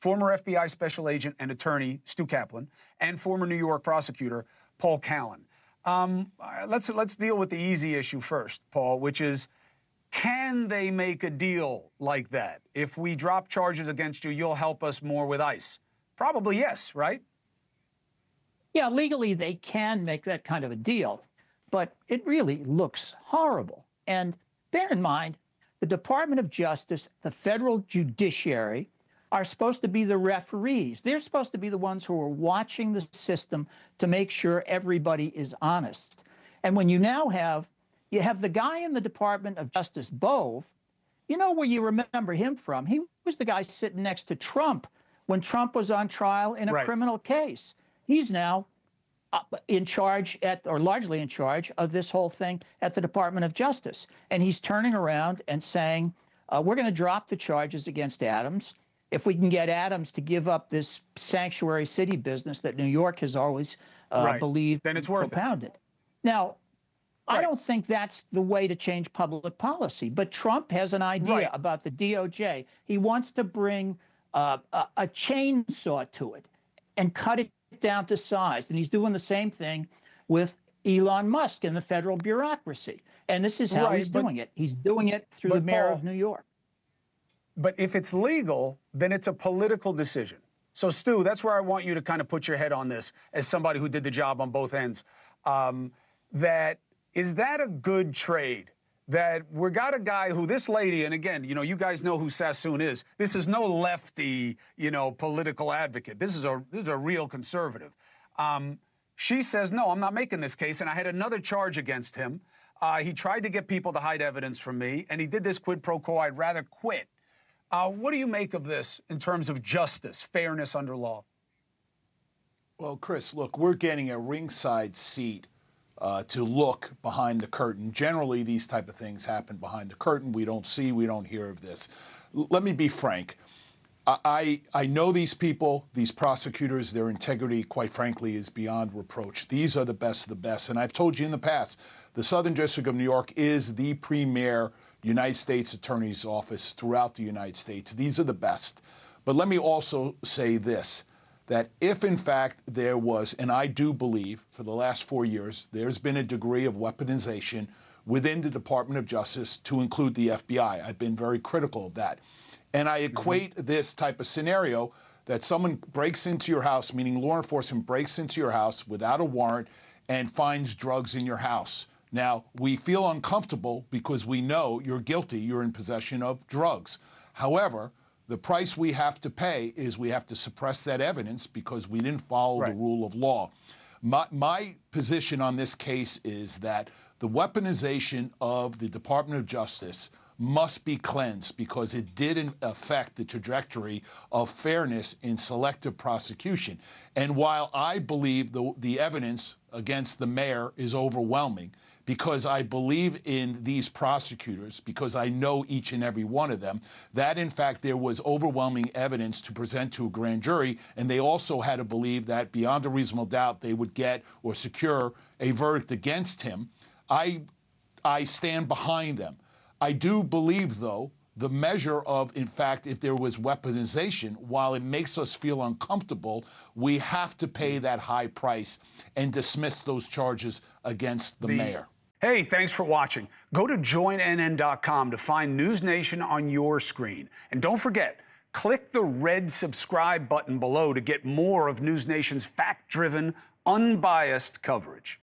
former FBI special agent and attorney Stu Kaplan, and former New York prosecutor Paul Callan. Let's deal with the easy issue first, Paul, which is, can they make a deal like that? If we drop charges against you, you'll help us more with ICE. Probably yes, right? Yeah, legally they can make that kind of a deal, but it really looks horrible. And bear in mind, the Department of Justice, the federal judiciary, are supposed to be the referees. They're supposed to be the ones who are watching the system to make sure everybody is honest. And when you now have the guy in the Department of Justice, Bove, you know where you remember him from? He was the guy sitting next to Trump when Trump was on trial in a criminal case. He's now in charge or largely in charge of this whole thing at the Department of Justice. And he's turning around and saying, we're going to drop the charges against Adams if we can get Adams to give up this sanctuary city business that New York has always believed then it's worth propounded. Now, I don't think that's the way to change public policy, but Trump has an idea about the DOJ. He wants to bring a chainsaw to it and cut it down to size. And he's doing the same thing with Elon Musk and the federal bureaucracy. And this is how he's doing it. He's doing it through the mayor of New York. But if it's legal, then it's a political decision. So, Stu, that's where I want you to kind of put your head on this as somebody who did the job on both ends. Is that a good trade? That we got a guy who this lady, and again, you know, you guys know who Sassoon is. This is no lefty, you know, political advocate. This is a real conservative. She says, no, I'm not making this case. And I had another charge against him. He tried to get people to hide evidence from me, and he did this quid pro quo. I'd rather quit. What do you make of this in terms of justice, fairness under law? Well, Chris, look, we're getting a ringside seat to look behind the curtain. Generally, these type of things happen behind the curtain. We don't see, we don't hear of this. Let me be frank. I know these people, these prosecutors, their integrity, quite frankly, is beyond reproach. These are the best of the best. And I've told you in the past, the Southern District of New York is the premier United States Attorney's Office throughout the United States. These are the best. But let me also say this, that if in fact there was, and I do believe for the last 4 years, there's been a degree of weaponization within the Department of Justice to include the FBI. I've been very critical of that. And I equate this type of scenario that someone breaks into your house, meaning law enforcement breaks into your house without a warrant and finds drugs in your house. Now, we feel uncomfortable because we know you're guilty, you're in possession of drugs. However, the price we have to pay is we have to suppress that evidence because we didn't follow the rule of law. My position on this case is that the weaponization of the Department of Justice must be cleansed because it didn't affect the trajectory of fairness in selective prosecution. And while I believe the evidence against the mayor is overwhelming, because I believe in these prosecutors, because I know each and every one of them, that in fact there was overwhelming evidence to present to a grand jury, and they also had to believe that beyond a reasonable doubt they would get or secure a verdict against him. I stand behind them. I do believe, though, the measure of, in fact, if there was weaponization, while it makes us feel uncomfortable, we have to pay that high price and dismiss those charges against the mayor. Hey, thanks for watching. Go to joinnn.com to find NewsNation on your screen. And don't forget, click the red subscribe button below to get more of NewsNation's fact-driven, unbiased coverage.